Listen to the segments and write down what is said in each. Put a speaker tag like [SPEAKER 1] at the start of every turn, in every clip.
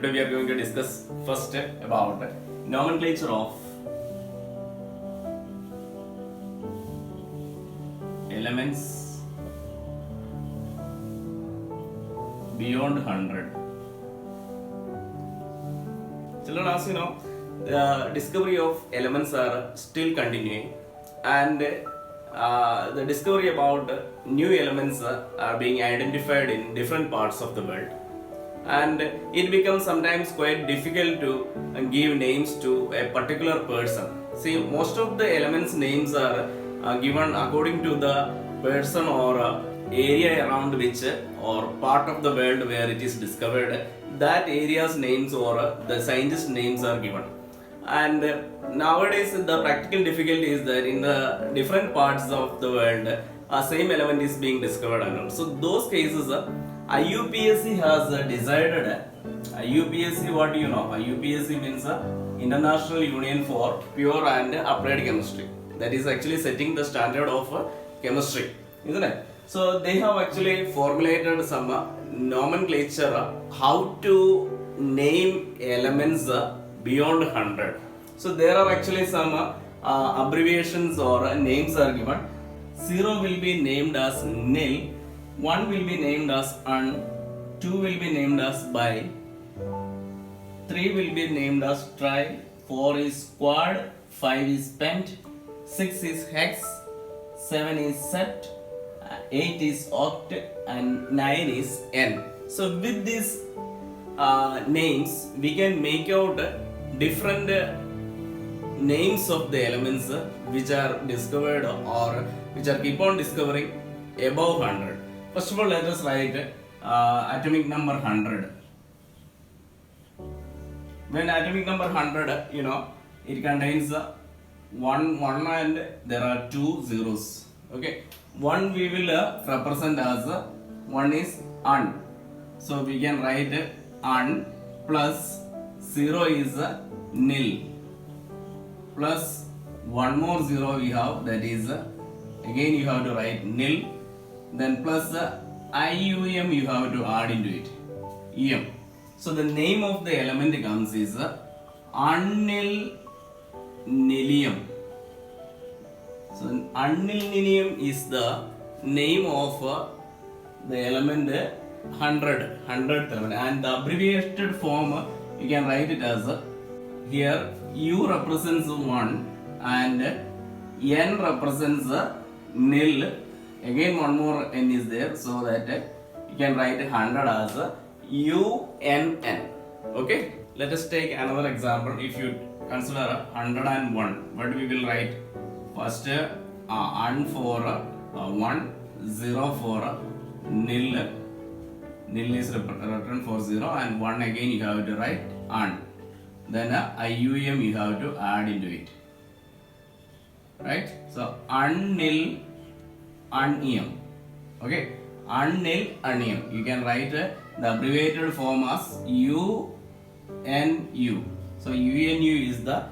[SPEAKER 1] Today we are going to discuss first about nomenclature of elements beyond 100. Children, as you know, the discovery of elements are still continuing, and the discovery about new elements are being identified in different parts of the world, and it becomes sometimes quite difficult to give names to a particular person. See, most of the elements names are given according to the person or area around which or part of the world where it is discovered. That area's names or the scientist names are given. And nowadays the practical difficulty is that in the different parts of the world same element is being discovered and so those cases IUPAC has decided IUPAC, what do you know? IUPAC means International Union for Pure and Applied Chemistry. That is actually setting the standard of chemistry, isn't it? So they have actually formulated some nomenclature how to name elements beyond 100. So there are actually some abbreviations or names are given. 0 will be named as nil, 1 will be named as un, 2 will be named as bi, 3 will be named as tri, 4 is quad, 5 is pent, 6 is hex, 7 is sept, 8 is oct, and 9 is n. So with these names we can make out different names of the elements which are discovered or which are keep on discovering above 100. First of all, let us write atomic number 100. When atomic number 100, you know, it contains one and there are 2 zeros. Okay, 1 we will represent as 1 is un. So we can write un plus 0 is nil plus one more 0 we have, that is again you have to write nil, then plus IUM you have to add into it, em. So the name of the element comes is unnilnilium. So unnilnilium is the name of the element 100th element, and the abbreviated form you can write it as here U represents 1 and N represents nil. Again one more N is there, so that you can write 100 as UNN. Okay, let us take another example. If you consider 101, what we will write? First un for 1, 0 for nil. Nil is written for 0, and 1 again you have to write un. Then IUM you have to add into it. Right? So unnil unium. Okay? Unnil unium. You can write the abbreviated form as UNU. So UNU is the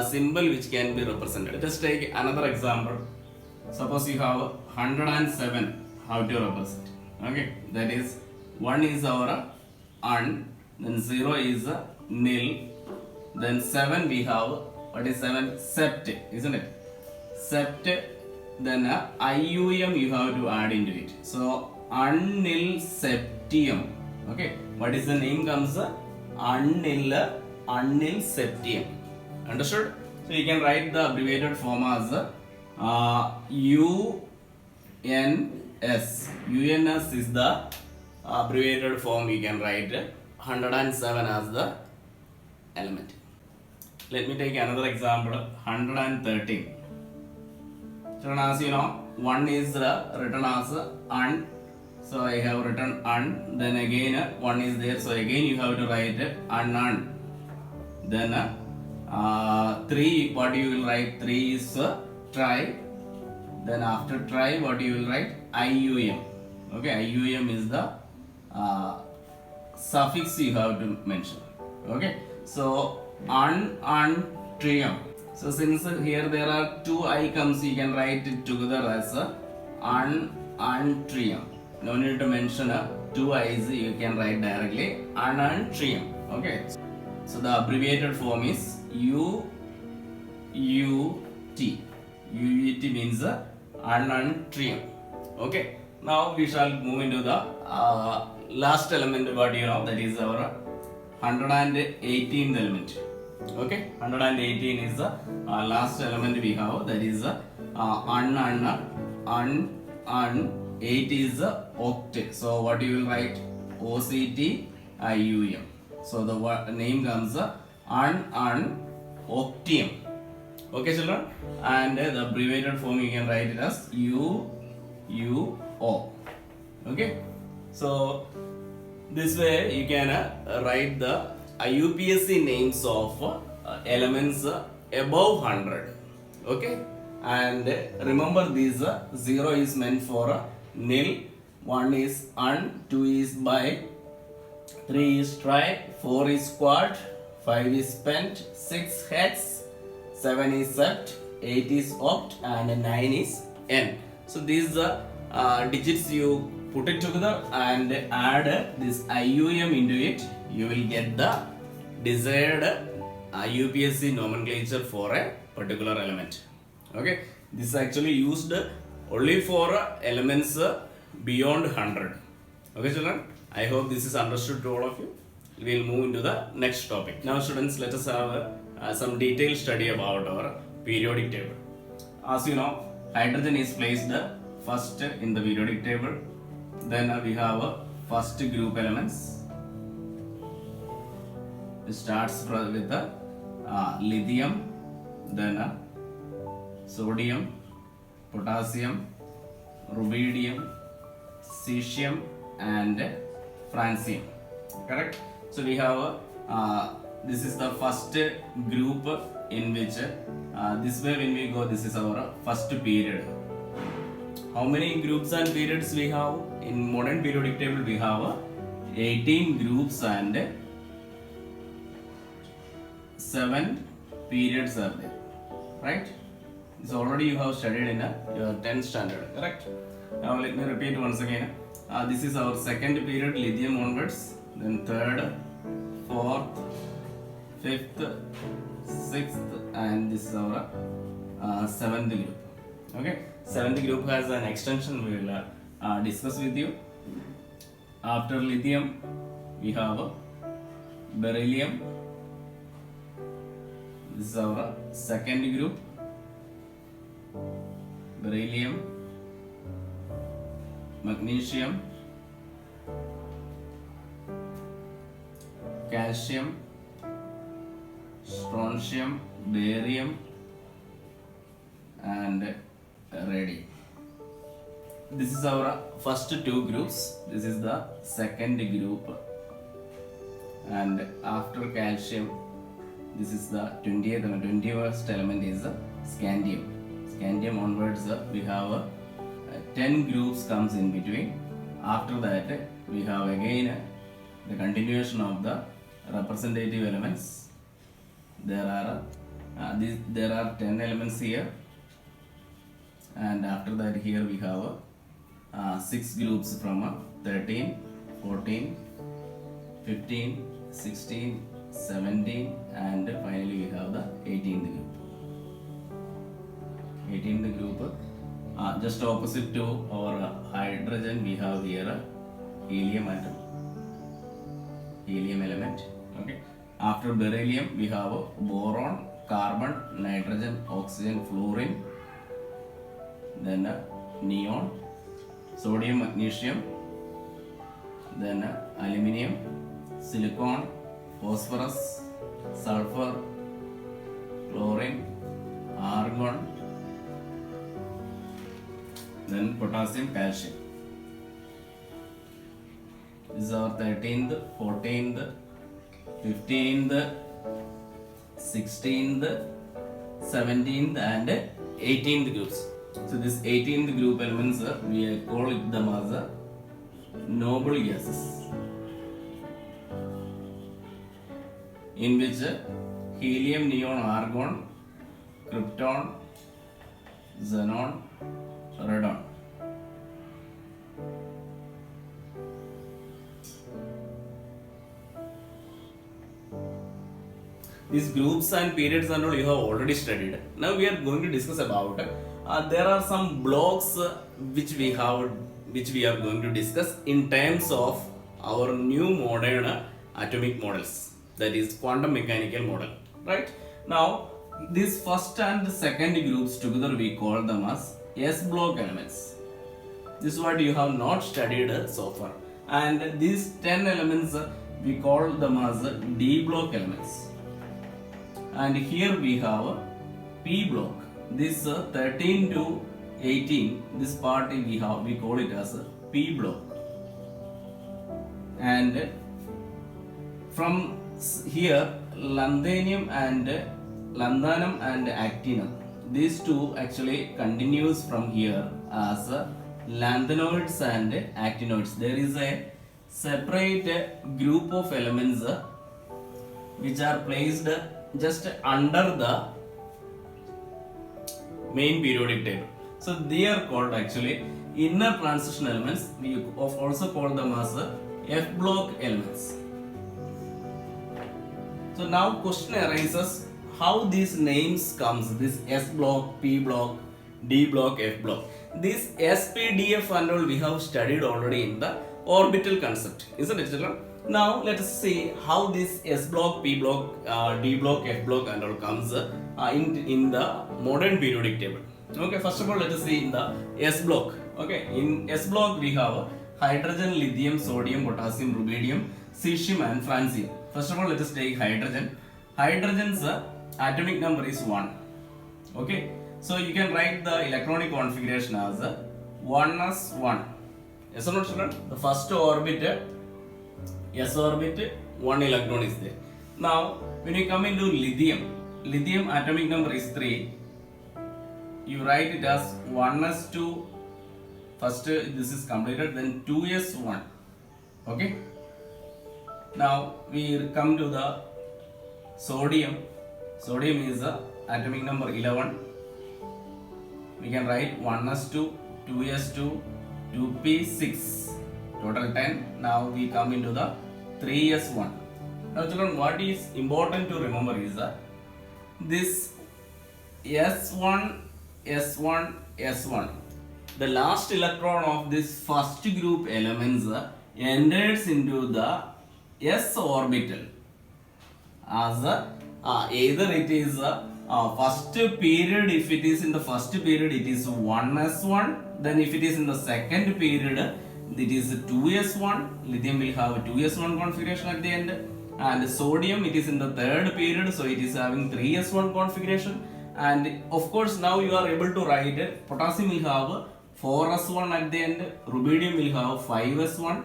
[SPEAKER 1] symbol which can be represented. Let us take another example. Suppose you have 107. How to represent? Okay? That is 1 is our un, then 0 is nil, then 7 we have, what is 7? Sept, isn't it? Sept, then IUM you have to add into it. So unnil septium. Okay, what is the name comes? Unnil septium. Understood? So you can write the abbreviated form as UNS. UNS is the abbreviated form. You can write 107 as the element. Let me take another example, 113. So as you know, 1 is written as un, so I have written un, then again 1 is there, so again you have to write un. Then 3, what you will write? 3 is tri, then after tri what you will write? IUM. Okay, IUM is the suffix you have to mention. Okay, so trium. So since here there are 2 I comes, you can write it together as trium. No need to mention 2 I's, you can write directly trium. Okay, so the abbreviated form is UUT. UUT means ununtrium. Okay, now we shall move into the last element, but that is our 118th element. Okay, 118 is the last element we have, that is un 8 is the octet. So what you will write? OCTIUM. So the name comes octium. Okay, children, and the abbreviated form you can write it as UUO. Okay, so this way you can write the IUPAC names of elements above 100. Okay, and remember these 0 is meant for nil, 1 is un, 2 is by, 3 is try, 4 is quad, 5 is pent, 6 hex, 7 is sept, 8 is oct, and 9 is n. So these digits you put it together and add this IUM into it, you will get the desired IUPAC nomenclature for a particular element. Okay, this is actually used only for elements beyond 100. Okay, children, I hope this is understood to all of you. We will move into the next topic. Now, students, let us have some detailed study about our periodic table. As you know, hydrogen is placed first in the periodic table. Then we have first group elements. It starts with the lithium, then sodium, potassium, rubidium, cesium, and francium. Correct? So we have this is the first group in which this way when we go, this is our first period. How many groups and periods we have? In modern periodic table we have 18 groups and 7 periods are there, right? This already you have studied in your 10th standard, correct? Now let me repeat once again. This is our second period, lithium onwards, then third, fourth, fifth, sixth, and this is our seventh group. Okay, seventh group has an extension we will discuss with you. After lithium, we have beryllium. This is our second group. Beryllium, magnesium, calcium, strontium, barium, and radium. This is our first two groups. This is the second group, and after calcium, this is the 21st element is scandium. Scandium onwards we have 10 groups comes in between. After that we have again the continuation of the representative elements. There are 10 elements here, and after that here we have 6 groups from 13, 14, 15, 16, 17, and finally we have the 18th group. 18th group, just opposite to our hydrogen we have here helium atom, helium element. Okay. After beryllium we have boron, carbon, nitrogen, oxygen, fluorine, then neon, sodium, magnesium, then aluminium, silicon, phosphorus, sulfur, chlorine, argon, then potassium, calcium. This is our 13th, 14th, 15th, 16th, 17th, and 18th groups. So this 18th group elements we call them as noble gases, in which helium, neon, argon, krypton, xenon, radon. these groups and periods and all you have already studied. Now we are going to discuss about there are some blocks which we are going to discuss in terms of our new modern atomic models, that is quantum mechanical model, right? Now these first and second groups together we call them as S block elements. This is what you have not studied so far. And these 10 elements we call them as D block elements. And here we have P block. This 13 to 18, this part we call it as P block. And from here, lanthanum and actinum, these two actually continues from here as lanthanoids and actinoids. There is a separate group of elements which are placed just under the main periodic table. So they are called actually inner transition elements. We also call them as F block elements. So now question arises, how these names comes, this S block, P block, D block, F block. This SPDF and all we have studied already in the orbital concept, isn't it, children? Now let us see how this S block, P block, D block, F block and all comes in the modern periodic table. Okay, first of all let us see in the S block. Okay, in S block we have hydrogen, lithium, sodium, potassium, rubidium, cesium and francium. First of all let us take hydrogen. Hydrogen's atomic number is 1. Okay, so you can write the electronic configuration as 1s1. Yes or not, children? The first orbit, S orbit, 1 electron is there. Now when you come into lithium atomic number is 3. You write it as 1s2. First this is completed, then 2s1. Okay. Now we come to the sodium. Sodium is atomic number 11. We can write 1s2, 2s2, 2p6, total 10. Now we come into the 3s1. Now children, what is important to remember is this S1, S1, S1. The last electron of this first group elements enters into the S orbital as either it is first period. If it is in the first period it is 1s1, then if it is in the second period it is 2s1. Lithium will have 2s1 configuration at the end, and sodium it is in the third period, so it is having 3s1 configuration. And of course now you are able to write potassium will have 4s1 at the end, rubidium will have 5s1,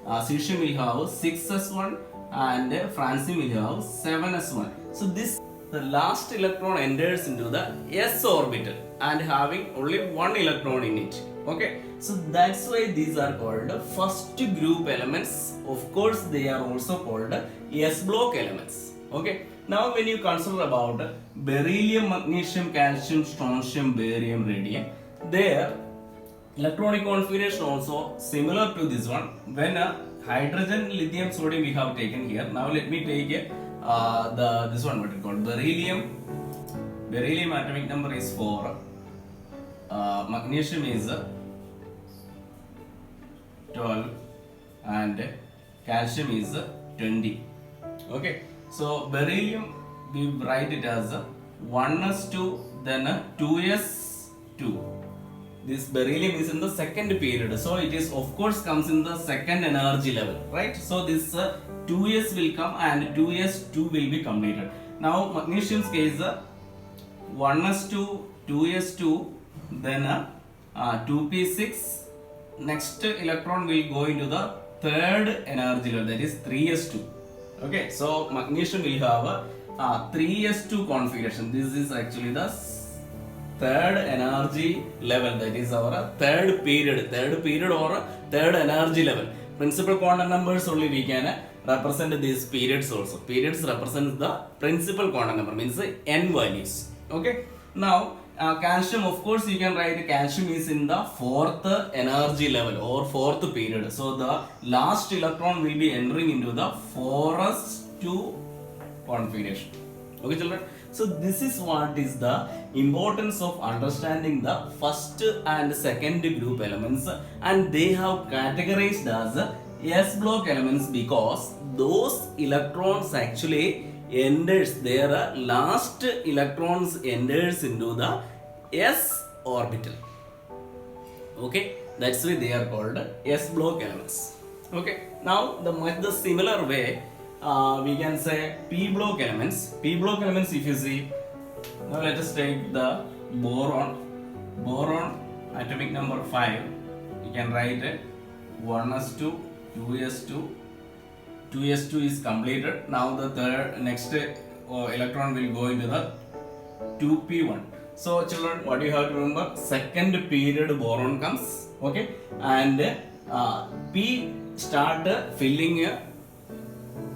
[SPEAKER 1] cesium will have 6s1 and francium will have 7s1. So this the last electron enters into the S orbital and having only one electron in it. Okay, so that's why these are called first group elements. Of course they are also called S block elements. Okay, now when you consider about beryllium, magnesium, calcium, strontium, barium, radium, their electronic configuration also similar to this one. When hydrogen, lithium, sodium we have taken here. Now let me take this one, what is called beryllium. Beryllium atomic number is 4. Magnesium is 12 and calcium is 20. Okay, so beryllium we write it as 1s2, then 2s2. This beryllium is in the second period, so it is of course comes in the second energy level, right? So this 2s will come and 2s2 will be completed. Now magnesium's case 1s2, 2s2, then 2p6. Next electron will go into the third energy level, that is 3s2. Okay, so magnesium will have 3s2 configuration. This is actually the third energy level, that is our third period or third energy level. Principal quantum numbers only we can represent these periods also. Periods represent the principal quantum number, means n values. Okay, now calcium, of course you can write calcium is in the fourth energy level or fourth period. So the last electron will be entering into the 4s2 configuration. Okay, children. So this is what is the importance of understanding the first and second group elements, and they have categorized as S block elements because those electrons actually enters their last electrons enters into the S orbital. Okay, that's why they are called S block elements. Okay, now the similar way we can say P block elements. P block elements, if you see, now let us take the boron. Boron atomic number 5. You can write it 1s2, 2s2. 2s2 is completed. Now the next electron will go into the 2p1. So children, what you have to remember, second period boron comes, okay, and P start filling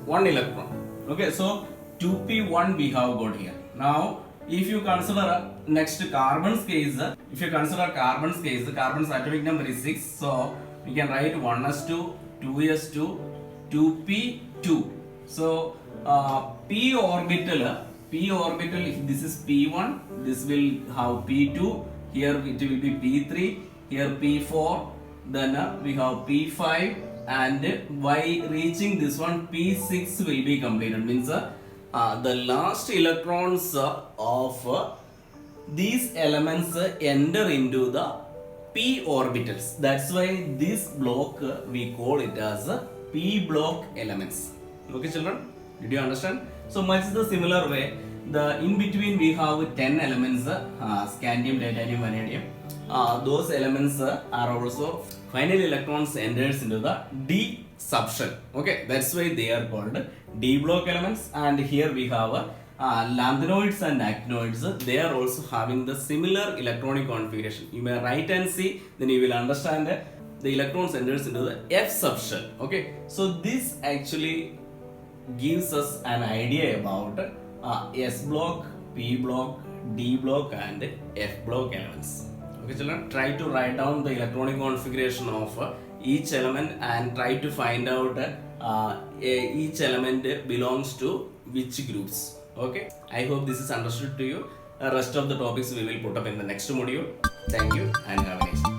[SPEAKER 1] one electron. Okay, so 2p1 we have got here. Now if you consider next carbon's case, if you consider carbon's case, the carbon's atomic number is 6, so we can write 1s2, 2s2, 2p2. So p orbital, if this is p1, this will have p2, here it will be p3, here p4, then we have p5, and by reaching this one p6 will be completed, means the last electrons of these elements enter into the p orbitals. That's why this block we call it as p block elements. Okay, children, did you understand? So much the similar way, the in between we have 10 elements, scandium, titanium, vanadium. Those elements are also final electrons enters into the D subshell. Okay, that's why they are called D block elements. And here we have lanthanoids and actinoids. They are also having the similar electronic configuration. You may write and see, then you will understand that the electrons enters into the F subshell. Okay, so this actually gives us an idea about S block, P block, D block, and F block elements. Okay, children, try to write down the electronic configuration of each element and try to find out each element belongs to which groups. Okay, I hope this is understood to you. Rest of the topics we will put up in the next module. Thank you and have a nice day.